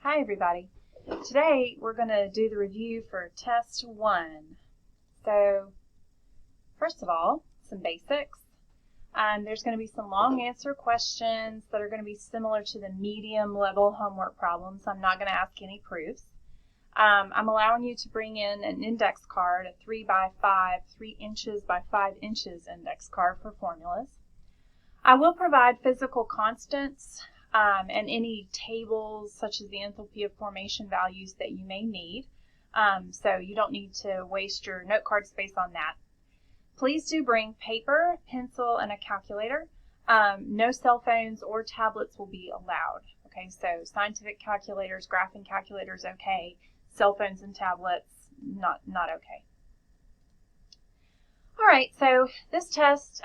Hi everybody. Today we're going to do the review for test 1. So first of all, some basics. There's going to be some long answer questions that are going to be similar to the medium level homework problems. I'm not going to ask any proofs. I'm allowing you to bring in an index card, a 3 by 5, 3 inches by 5 inches index card for formulas. I will provide physical constants and any tables such as the enthalpy of formation values that you may need. So you don't need to waste your note card space on that. Please do bring paper, pencil, and a calculator. No cell phones or tablets will be allowed. Okay, so scientific calculators, graphing calculators, okay. Cell phones and tablets, not okay. All right, so this test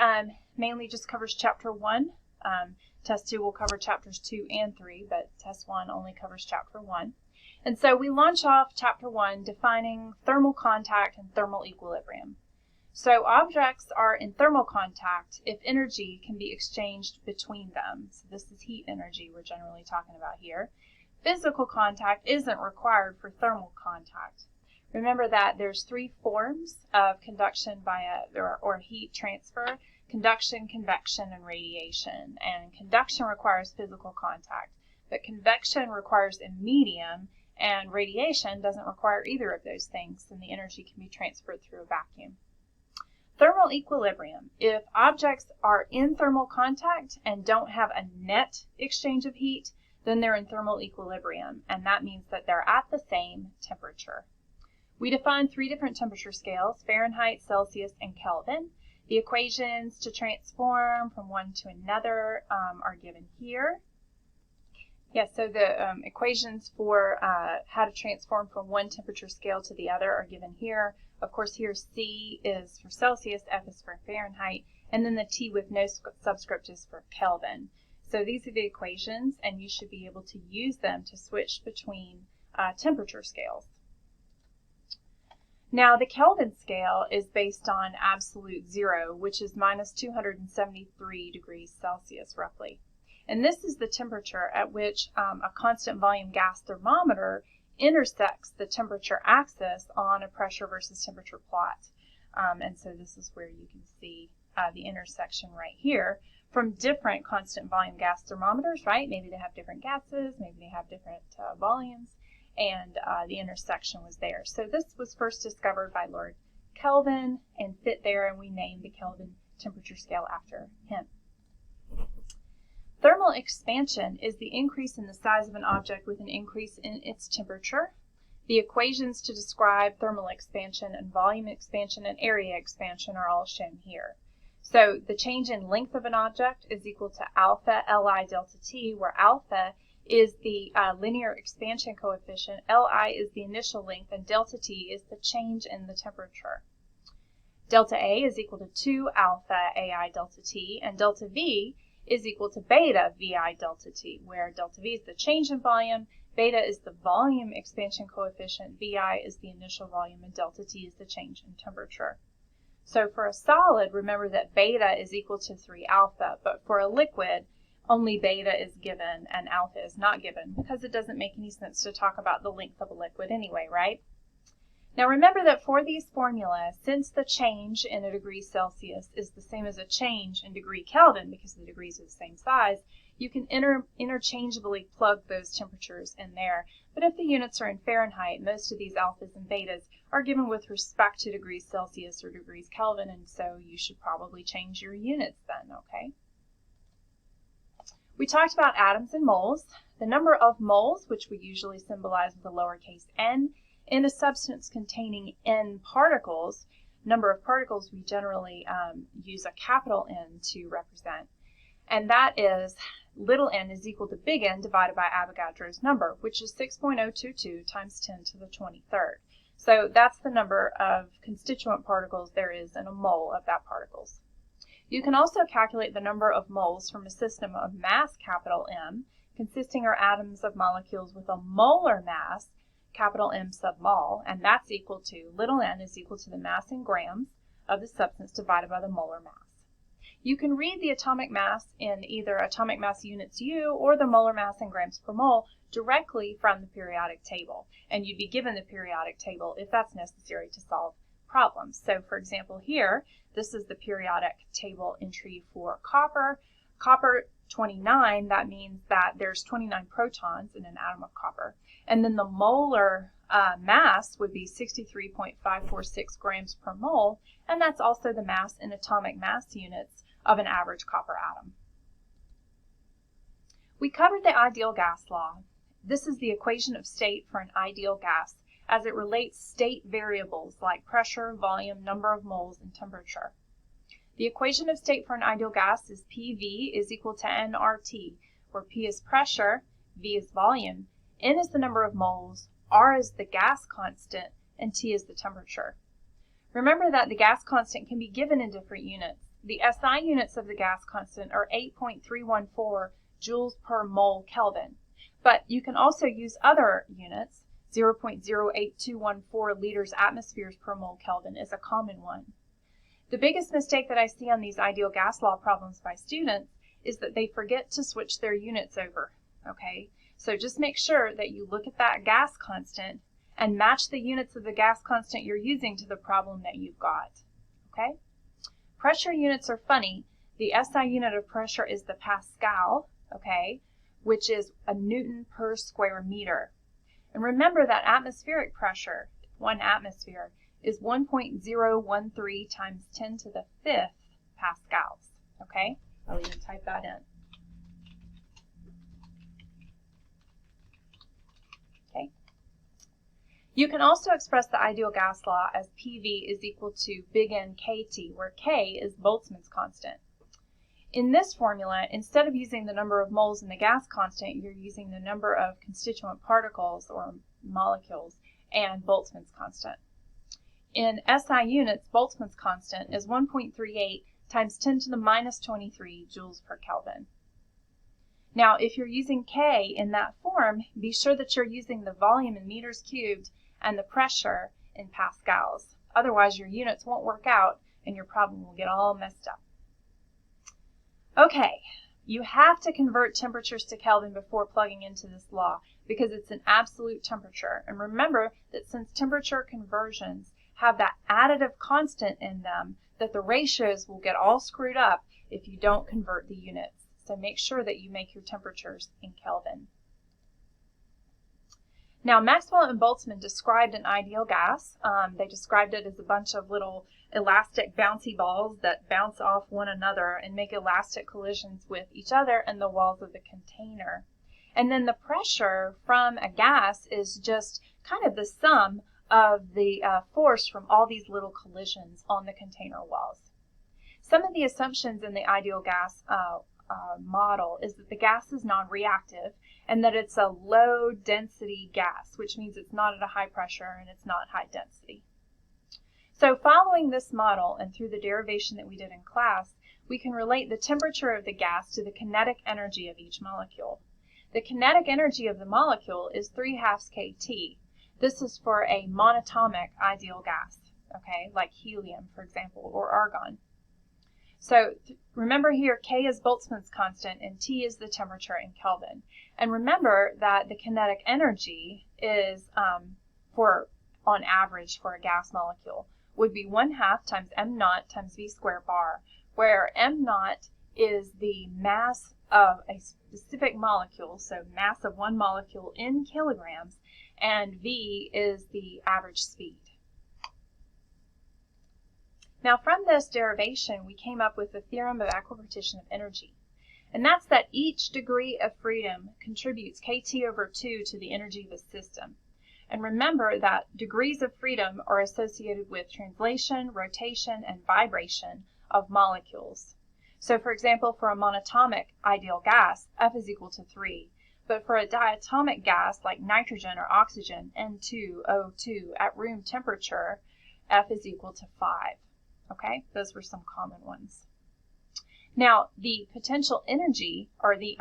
mainly just covers chapter 1. Test 2 will cover chapters 2 and 3, but test 1 only covers chapter 1. And so we launch off chapter 1 defining thermal contact and thermal equilibrium. So objects are in thermal contact if energy can be exchanged between them. So this is heat energy we're generally talking about here. Physical contact isn't required for thermal contact. Remember that there's 3 forms of conduction or heat transfer: conduction, convection, and radiation. And conduction requires physical contact, but convection requires a medium, and radiation doesn't require either of those things, and the energy can be transferred through a vacuum. Thermal equilibrium. If objects are in thermal contact and don't have a net exchange of heat, then they're in thermal equilibrium, and that means that they're at the same temperature. We define 3 different temperature scales: Fahrenheit, Celsius, and Kelvin. The equations to transform from one to another are given here. Yes, so the equations for how to transform from one temperature scale to the other are given here. Of course, here C is for Celsius, F is for Fahrenheit, and then the T with no subscript is for Kelvin. So these are the equations, and you should be able to use them to switch between temperature scales. Now, the Kelvin scale is based on absolute zero, which is minus 273 degrees Celsius, roughly. And this is the temperature at which a constant volume gas thermometer intersects the temperature axis on a pressure versus temperature plot. And so this is where you can see the intersection right here from different constant volume gas thermometers, right? Maybe they have different gases, maybe they have different volumes, and the intersection was there. So this was first discovered by Lord Kelvin and fit there, and we named the Kelvin temperature scale after him. Thermal expansion is the increase in the size of an object with an increase in its temperature. The equations to describe thermal expansion and volume expansion and area expansion are all shown here. So the change in length of an object is equal to alpha Li delta T, where alpha is the linear expansion coefficient, Li is the initial length, and delta T is the change in the temperature. Delta A is equal to 2 alpha Ai delta T, and delta V is equal to beta Vi delta T, where delta V is the change in volume, beta is the volume expansion coefficient, Vi is the initial volume, and delta T is the change in temperature. So for a solid, remember that beta is equal to 3 alpha, but for a liquid, only beta is given and alpha is not given, because it doesn't make any sense to talk about the length of a liquid anyway, right? Now remember that for these formulas, since the change in a degree Celsius is the same as a change in degree Kelvin, because the degrees are the same size, you can interchangeably plug those temperatures in there. But if the units are in Fahrenheit, most of these alphas and betas are given with respect to degrees Celsius or degrees Kelvin, and so you should probably change your units then, okay? We talked about atoms and moles. The number of moles, which we usually symbolize with a lowercase n, in a substance containing n particles, number of particles we generally use a capital N to represent. And that is little n is equal to big N divided by Avogadro's number, which is 6.022 times 10 to the 23rd. So that's the number of constituent particles there is in a mole of that particles. You can also calculate the number of moles from a system of mass capital M, consisting of atoms of molecules with a molar mass, capital M sub mol, and that's equal to, little n is equal to the mass in grams of the substance divided by the molar mass. You can read the atomic mass in either atomic mass units U or the molar mass in grams per mole directly from the periodic table. And you'd be given the periodic table if that's necessary to solve problems. So for example here, this is the periodic table entry for copper. Copper 29, that means that there's 29 protons in an atom of copper. And then the molar mass would be 63.546 grams per mole, and that's also the mass in atomic mass units of an average copper atom. We covered the ideal gas law. This is the equation of state for an ideal gas as it relates state variables like pressure, volume, number of moles, and temperature. The equation of state for an ideal gas is PV is equal to nRT, where P is pressure, V is volume, N is the number of moles, R is the gas constant, and T is the temperature. Remember that the gas constant can be given in different units. The SI units of the gas constant are 8.314 joules per mole Kelvin, but you can also use other units. 0.08214 liters atmospheres per mole Kelvin is a common one. The biggest mistake that I see on these ideal gas law problems by students is that they forget to switch their units over, okay? So just make sure that you look at that gas constant and match the units of the gas constant you're using to the problem that you've got, okay? Pressure units are funny. The SI unit of pressure is the Pascal, okay, which is a Newton per square meter. And remember that atmospheric pressure, 1 atmosphere, is 1.013 times 10 to the 5th pascals, okay? I'll even type that in. Okay. You can also express the ideal gas law as PV is equal to big N KT, where K is Boltzmann's constant. In this formula, instead of using the number of moles in the gas constant, you're using the number of constituent particles or molecules and Boltzmann's constant. In SI units, Boltzmann's constant is 1.38 times 10 to the minus 23 joules per Kelvin. Now, if you're using K in that form, be sure that you're using the volume in meters cubed and the pressure in pascals. Otherwise, your units won't work out and your problem will get all messed up. Okay, you have to convert temperatures to Kelvin before plugging into this law because it's an absolute temperature. And remember that since temperature conversions have that additive constant in them, that the ratios will get all screwed up if you don't convert the units. So make sure that you make your temperatures in Kelvin. Now, Maxwell and Boltzmann described an ideal gas. They described it as a bunch of little elastic bouncy balls that bounce off one another and make elastic collisions with each other and the walls of the container. And then the pressure from a gas is just kind of the sum of the force from all these little collisions on the container walls. Some of the assumptions in the ideal gas model is that the gas is non-reactive and that it's a low density gas, which means it's not at a high pressure and it's not high density. So following this model and through the derivation that we did in class, we can relate the temperature of the gas to the kinetic energy of each molecule. The kinetic energy of the molecule is 3/2 kT. This is for a monatomic ideal gas, okay, like helium, for example, or argon. So remember here, K is Boltzmann's constant and T is the temperature in Kelvin. And remember that the kinetic energy is, on average for a gas molecule, would be 1/2 times m naught times v squared bar, where m naught is the mass of a specific molecule, so mass of one molecule in kilograms, and v is the average speed. Now from this derivation, we came up with the theorem of equipartition of energy. And that's that each degree of freedom contributes kT over 2 to the energy of a system. And remember that degrees of freedom are associated with translation, rotation, and vibration of molecules. So for example, for a monatomic ideal gas, F is equal to 3. But for a diatomic gas like nitrogen or oxygen, N2O2, at room temperature, F is equal to 5. Okay, those were some common ones. Now, the potential energy, or the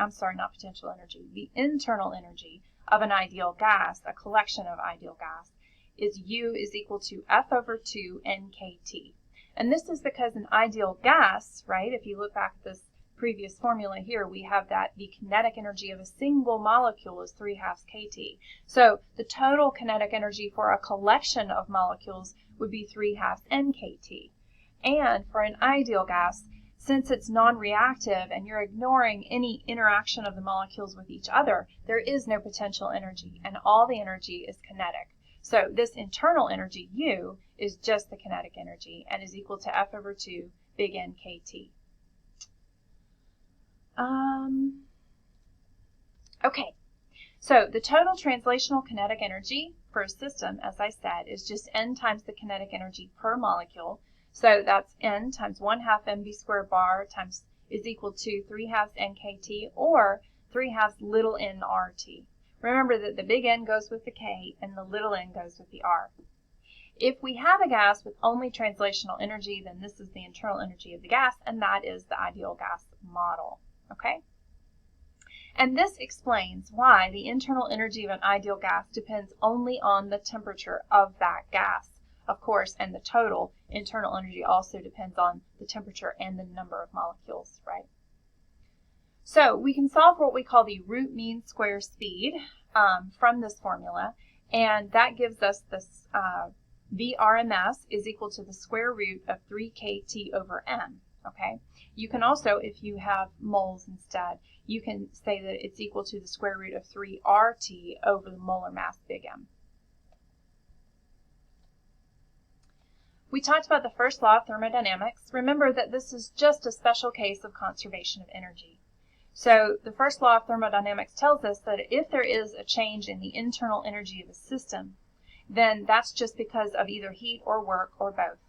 internal energy of an ideal gas, a collection of ideal gas, is U is equal to F over 2 NKT. And this is because an ideal gas, right, if you look back at this previous formula here, we have that the kinetic energy of a single molecule is 3/2 kT. So the total kinetic energy for a collection of molecules would be 3/2 nkt. And for an ideal gas, since it's non-reactive and you're ignoring any interaction of the molecules with each other, there is no potential energy, and all the energy is kinetic. So this internal energy, U, is just the kinetic energy and is equal to F/2 big N kT. Okay, so the total translational kinetic energy for a system, as I said, is just N times the kinetic energy per molecule. So that's N times 1/2 mv squared bar times is equal to 3/2 nkt, or 3/2 little n RT. Remember that the big N goes with the K and the little n goes with the R. If we have a gas with only translational energy, then this is the internal energy of the gas, and that is the ideal gas model. Okay? And this explains why the internal energy of an ideal gas depends only on the temperature of that gas, of course, and the total internal energy also depends on the temperature and the number of molecules, right? So we can solve for what we call the root mean square speed from this formula, and that gives us this VRMS is equal to the square root of 3 kT over m. Okay, you can also, if you have moles instead, you can say that it's equal to the square root of 3 RT over the molar mass big M. We talked about the first law of thermodynamics. Remember that this is just a special case of conservation of energy. So the first law of thermodynamics tells us that if there is a change in the internal energy of a system, then that's just because of either heat or work or both.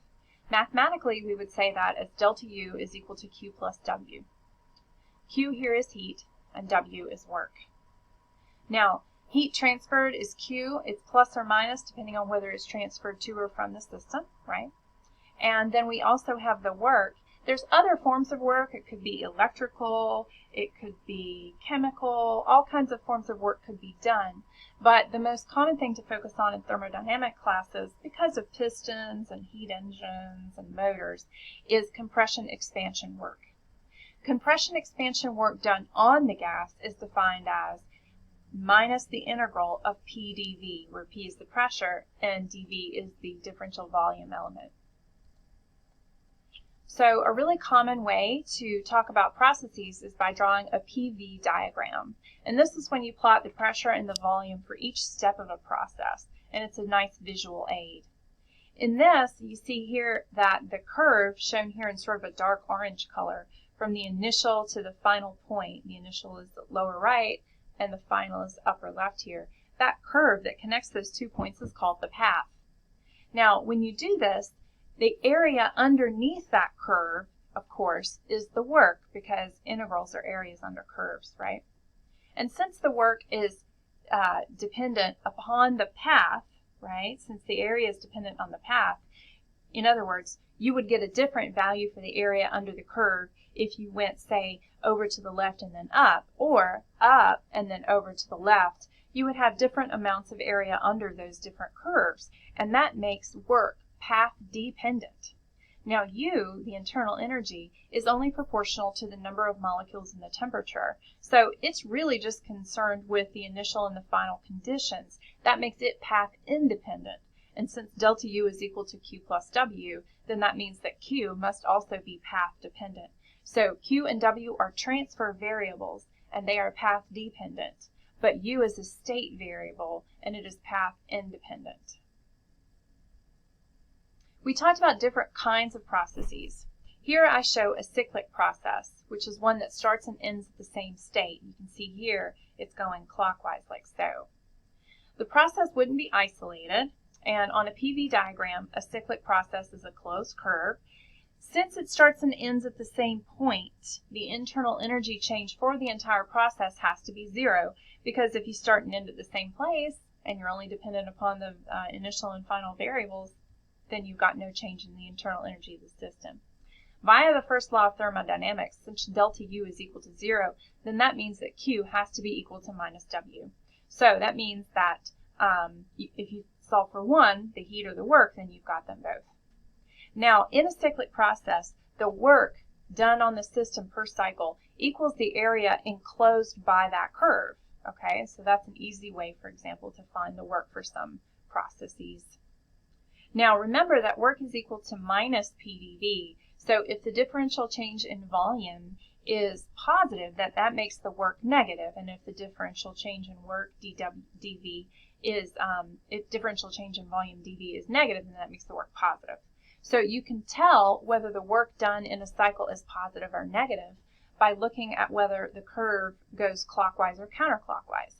Mathematically, we would say that as delta U is equal to Q plus W. Q here is heat, and W is work. Now, heat transferred is Q. It's plus or minus, depending on whether it's transferred to or from the system, right? And then we also have the work. There's other forms of work. It could be electrical, it could be chemical, all kinds of forms of work could be done. But the most common thing to focus on in thermodynamic classes, because of pistons and heat engines and motors, is compression expansion work. Compression expansion work done on the gas is defined as minus the integral of P dV, where P is the pressure and dV is the differential volume element. So a really common way to talk about processes is by drawing a PV diagram. And this is when you plot the pressure and the volume for each step of a process, and it's a nice visual aid. In this, you see here that the curve shown here in sort of a dark orange color from the initial to the final point. The initial is the lower right, and the final is upper left here. That curve that connects those 2 points is called the path. Now, when you do this, the area underneath that curve, of course, is the work, because integrals are areas under curves, right? And since the work is dependent upon the path, right, since the area is dependent on the path, in other words, you would get a different value for the area under the curve if you went, say, over to the left and then up, or up and then over to the left. You would have different amounts of area under those different curves, and that makes work path dependent. Now U, the internal energy, is only proportional to the number of molecules and the temperature, so it's really just concerned with the initial and the final conditions. That makes it path independent, and since delta U is equal to Q plus W, then that means that Q must also be path dependent. So Q and W are transfer variables, and they are path dependent, but U is a state variable, and it is path independent. We talked about different kinds of processes. Here I show a cyclic process, which is one that starts and ends at the same state. You can see here it's going clockwise like so. The process wouldn't be isolated, and on a PV diagram, a cyclic process is a closed curve. Since it starts and ends at the same point, the internal energy change for the entire process has to be zero, because if you start and end at the same place, and you're only dependent upon the initial and final variables, then you've got no change in the internal energy of the system. Via the first law of thermodynamics, since delta U is equal to 0, then that means that Q has to be equal to minus W. So that means that if you solve for one, the heat or the work, then you've got them both. Now, in a cyclic process, the work done on the system per cycle equals the area enclosed by that curve. Okay, so that's an easy way, for example, to find the work for some processes. Now, remember that work is equal to minus PdV. So if the differential change in volume is positive, that makes the work negative. And if the differential change in work dV is, if differential change in volume dV is negative, then that makes the work positive. So you can tell whether the work done in a cycle is positive or negative by looking at whether the curve goes clockwise or counterclockwise.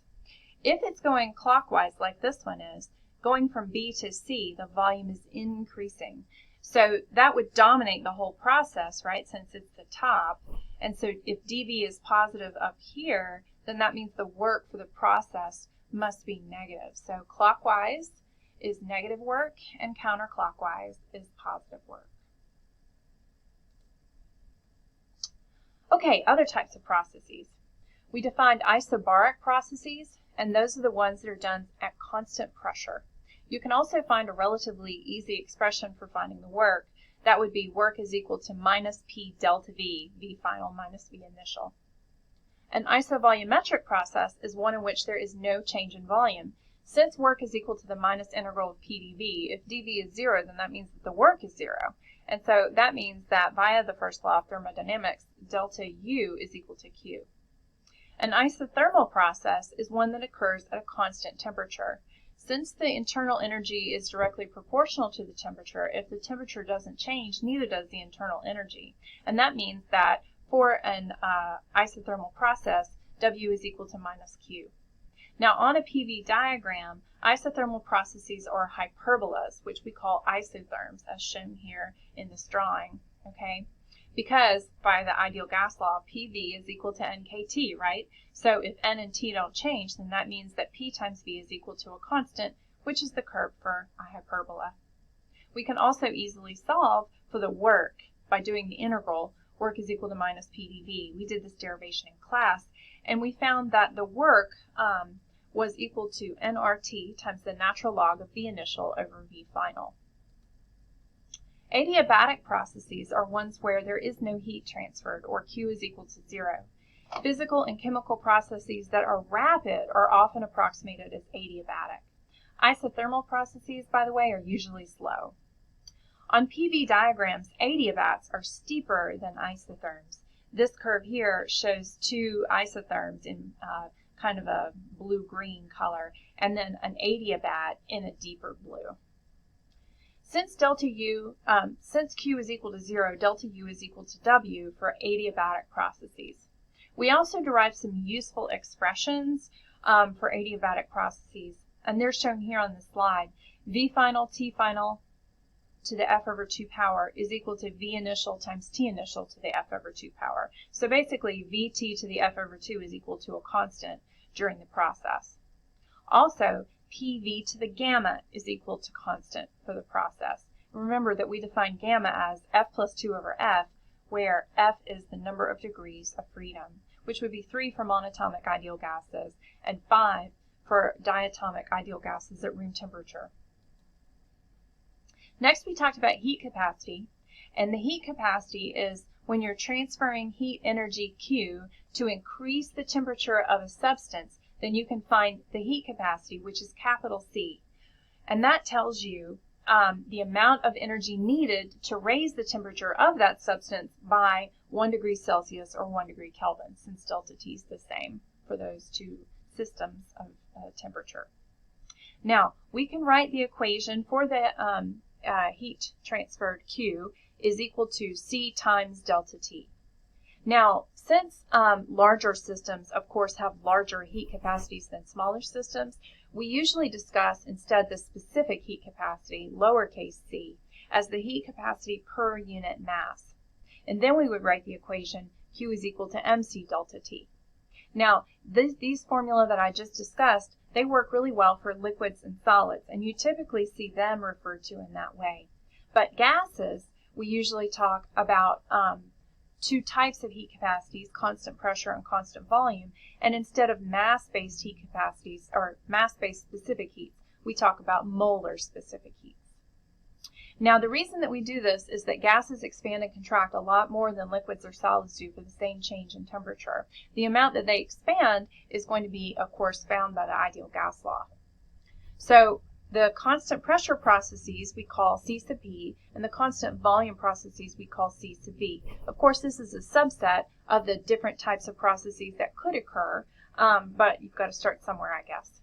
If it's going clockwise, like this one is, going from B to C, the volume is increasing. So that would dominate the whole process, right, since it's the top. And so if dV is positive up here, then that means the work for the process must be negative. So clockwise is negative work and counterclockwise is positive work. Okay, other types of processes. We defined isobaric processes, and those are the ones that are done at constant pressure. You can also find a relatively easy expression for finding the work. That would be work is equal to minus P delta V, V final minus V initial. An isovolumetric process is one in which there is no change in volume. Since work is equal to the minus integral of P dV, if dV is 0, then that means that the work is 0. And so that means that via the first law of thermodynamics, delta U is equal to Q. An isothermal process is one that occurs at a constant temperature. Since the internal energy is directly proportional to the temperature, if the temperature doesn't change, neither does the internal energy. And that means that for an isothermal process, W is equal to minus Q. Now, on a PV diagram, isothermal processes are hyperbolas, which we call isotherms, as shown here in this drawing, okay? Because by the ideal gas law, PV is equal to NKT, right? So if N and T don't change, then that means that P times V is equal to a constant, which is the curve for a hyperbola. We can also easily solve for the work by doing the integral. Work is equal to minus PdV. We did this derivation in class, and we found that the work was equal to nRT times the natural log of V initial over V final. Adiabatic processes are ones where there is no heat transferred, or Q is equal to 0. Physical and chemical processes that are rapid are often approximated as adiabatic. Isothermal processes, by the way, are usually slow. On PV diagrams, adiabats are steeper than isotherms. This curve here shows two isotherms in kind of a blue-green color, and then an adiabat in a deeper blue. Since since Q is equal to 0, delta U is equal to W for adiabatic processes. We also derived some useful expressions for adiabatic processes, and they're shown here on the slide. V final, T final to the F over 2 power is equal to V initial times T initial to the F over 2 power. So basically, Vt to the F over 2 is equal to a constant during the process. Also, PV to the gamma is equal to constant for the process. Remember that we define gamma as F plus 2 over F, where F is the number of degrees of freedom, which would be 3 for monatomic ideal gases and 5 for diatomic ideal gases at room temperature. Next, we talked about heat capacity, and the heat capacity is when you're transferring heat energy Q to increase the temperature of a substance, then you can find the heat capacity, which is capital C. And that tells you the amount of energy needed to raise the temperature of that substance by 1 degree Celsius or 1 degree Kelvin, since delta T is the same for those two systems of temperature. Now, we can write the equation for the heat transferred Q is equal to C times delta T. Now, since larger systems, of course, have larger heat capacities than smaller systems, we usually discuss instead the specific heat capacity, lowercase c, as the heat capacity per unit mass. And then we would write the equation Q is equal to mc delta T. Now, these formula that I just discussed, they work really well for liquids and solids, and you typically see them referred to in that way. But gases, we usually talk about two types of heat capacities, constant pressure and constant volume, and instead of mass-based heat capacities, or mass-based specific heats, we talk about molar specific heats. Now, the reason that we do this is that gases expand and contract a lot more than liquids or solids do for the same change in temperature. The amount that they expand is going to be, of course, bound by the ideal gas law. So the constant pressure processes we call C sub P, and the constant volume processes we call C sub V. Of course, this is a subset of the different types of processes that could occur, but you've got to start somewhere, I guess.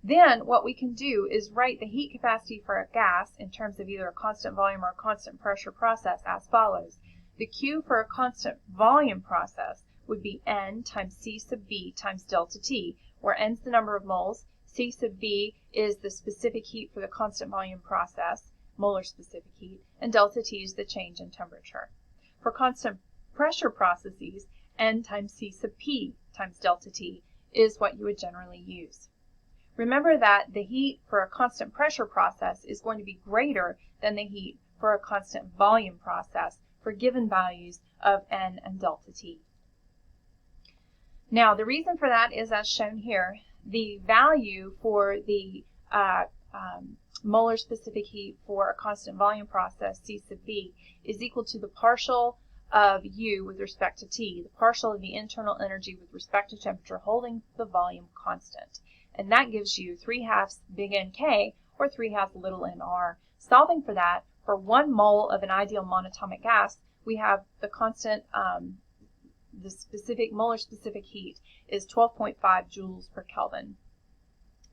Then what we can do is write the heat capacity for a gas in terms of either a constant volume or a constant pressure process as follows. The Q for a constant volume process would be N times C sub V times delta T, where N is the number of moles, C sub V is the specific heat for the constant volume process, molar specific heat, and delta T is the change in temperature. For constant pressure processes, N times C sub P times delta T is what you would generally use. Remember that the heat for a constant pressure process is going to be greater than the heat for a constant volume process for given values of N and delta T. Now, the reason for that is as shown here. The value for the molar specific heat for a constant volume process, C sub V, is equal to the partial of U with respect to T, the partial of the internal energy with respect to temperature holding the volume constant. And that gives you 3/2 big NK, or 3/2 little nr. Solving for that, for 1 mole of an ideal monatomic gas, we have the constant, the specific molar specific heat is 12.5 joules per Kelvin.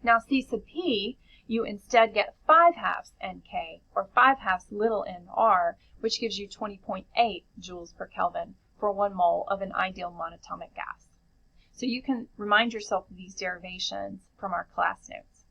Now C sub P, you instead get 5/2 NK, or 5/2 little nr, which gives you 20.8 joules per Kelvin for 1 mole of an ideal monatomic gas. So you can remind yourself of these derivations from our class notes.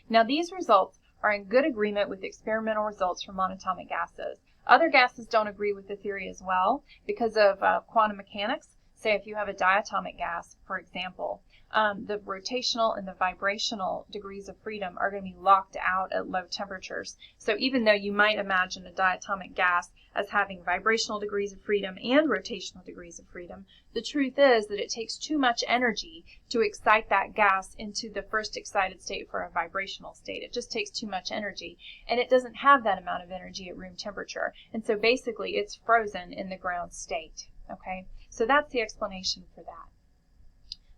Now these results are in good agreement with experimental results from monatomic gases. Other gases don't agree with the theory as well because of quantum mechanics. Say if you have a diatomic gas, for example, the rotational and the vibrational degrees of freedom are going to be locked out at low temperatures. So even though you might imagine a diatomic gas as having vibrational degrees of freedom and rotational degrees of freedom, the truth is that it takes too much energy to excite that gas into the first excited state for a vibrational state. It just takes too much energy, and it doesn't have that amount of energy at room temperature. And so basically it's frozen in the ground state. Okay, so that's the explanation for that.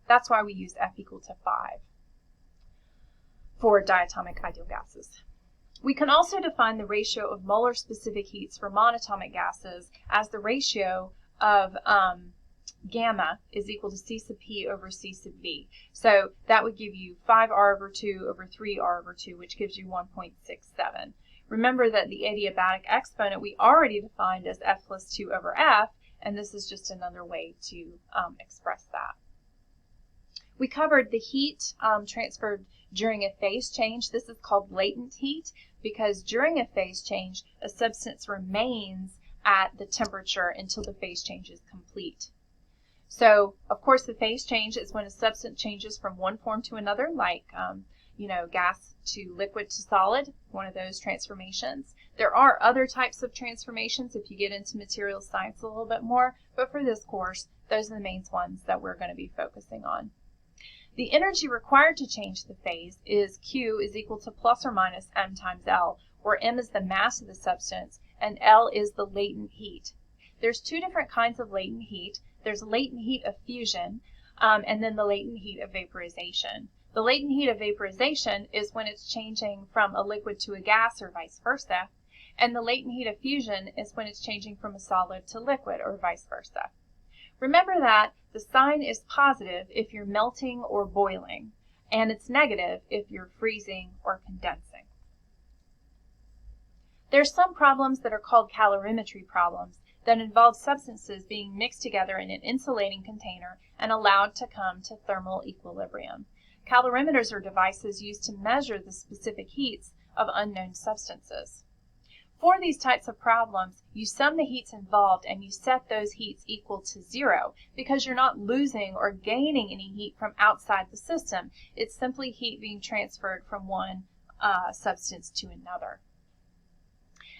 That's why we use F equal to 5 for diatomic ideal gases. We can also define the ratio of molar specific heats for monatomic gases as the ratio of gamma is equal to C sub P over C sub V. So that would give you 5R over 2 over 3R over 2, which gives you 1.67. Remember that the adiabatic exponent we already defined as F plus 2 over F, and this is just another way to express that. We covered the heat transferred during a phase change. This is called latent heat because during a phase change, a substance remains at the temperature until the phase change is complete. So, of course, the phase change is when a substance changes from one form to another, like gas to liquid to solid, one of those transformations. There are other types of transformations if you get into materials science a little bit more, but for this course, those are the main ones that we're going to be focusing on. The energy required to change the phase is Q is equal to plus or minus M times L, where M is the mass of the substance and L is the latent heat. There's two different kinds of latent heat. There's latent heat of fusion and then the latent heat of vaporization. The latent heat of vaporization is when it's changing from a liquid to a gas or vice versa, and the latent heat of fusion is when it's changing from a solid to liquid or vice versa. Remember that the sign is positive if you're melting or boiling, and it's negative if you're freezing or condensing. There's some problems that are called calorimetry problems that involve substances being mixed together in an insulating container and allowed to come to thermal equilibrium. Calorimeters are devices used to measure the specific heats of unknown substances. For these types of problems, you sum the heats involved and you set those heats equal to 0 because you're not losing or gaining any heat from outside the system. It's simply heat being transferred from one substance to another.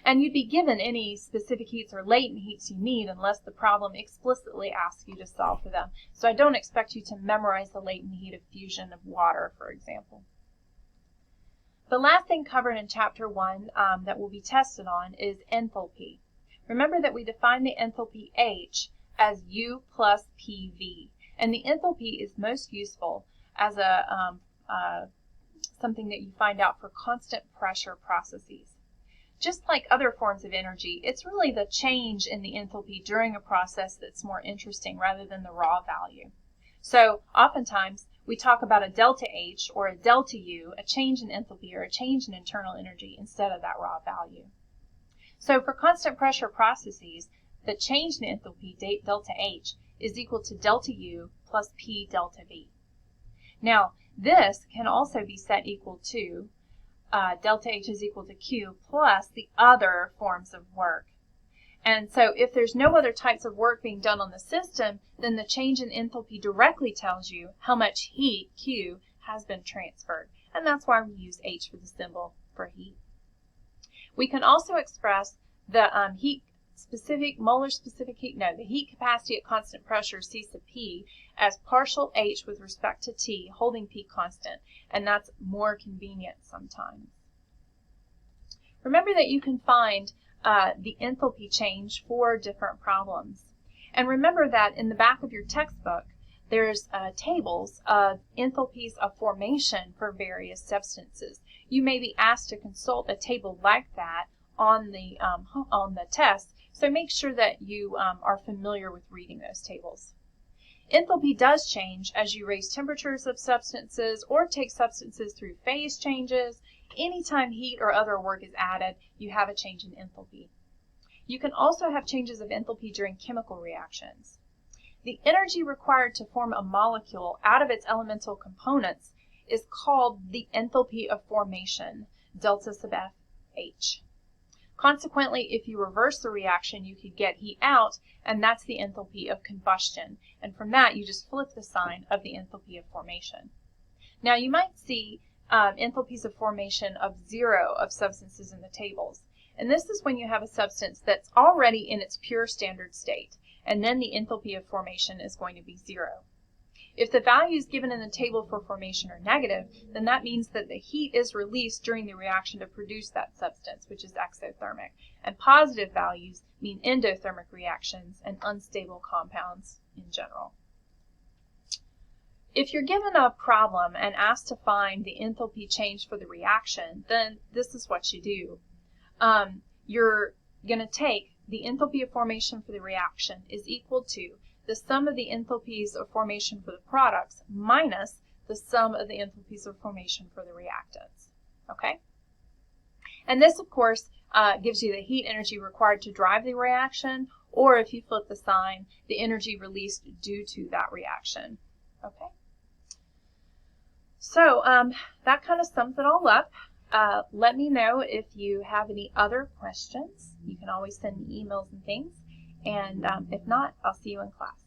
And you'd be given any specific heats or latent heats you need unless the problem explicitly asks you to solve for them. So I don't expect you to memorize the latent heat of fusion of water, for example. The last thing covered in Chapter 1 that will be tested on is enthalpy. Remember that we defined the enthalpy H as U plus PV, and the enthalpy is most useful as something that you find out for constant pressure processes. Just like other forms of energy, it's really the change in the enthalpy during a process that's more interesting rather than the raw value. So oftentimes we talk about a delta H or a delta U, a change in enthalpy or a change in internal energy instead of that raw value. So for constant pressure processes, the change in enthalpy, delta H, is equal to delta U plus P delta V. Now, this can also be set equal to delta H is equal to Q plus the other forms of work. And so if there's no other types of work being done on the system, then the change in enthalpy directly tells you how much heat, Q, has been transferred. And that's why we use H for the symbol for heat. We can also express the the heat capacity at constant pressure, C sub P, as partial H with respect to T, holding P constant, and that's more convenient sometimes. Remember that you can find the enthalpy change for different problems. And remember that in the back of your textbook, there's tables of enthalpies of formation for various substances. You may be asked to consult a table like that on the test, so make sure that you are familiar with reading those tables. Enthalpy does change as you raise temperatures of substances or take substances through phase changes. Anytime heat or other work is added, you have a change in enthalpy. You can also have changes of enthalpy during chemical reactions. The energy required to form a molecule out of its elemental components is called the enthalpy of formation, delta sub H. Consequently, if you reverse the reaction, you could get heat out, and that's the enthalpy of combustion. And from that, you just flip the sign of the enthalpy of formation. Now, you might see enthalpies of formation of 0 of substances in the tables. And this is when you have a substance that's already in its pure standard state, and then the enthalpy of formation is going to be 0. If the values given in the table for formation are negative, then that means that the heat is released during the reaction to produce that substance, which is exothermic. And positive values mean endothermic reactions and unstable compounds in general. If you're given a problem and asked to find the enthalpy change for the reaction, then this is what you do. You're going to take the enthalpy of formation for the reaction is equal to the sum of the enthalpies of formation for the products minus the sum of the enthalpies of formation for the reactants. Okay? And this, of course, gives you the heat energy required to drive the reaction, or if you flip the sign, the energy released due to that reaction. Okay? So that kind of sums it all up. Let me know if you have any other questions. You can always send me emails and things. And if not, I'll see you in class.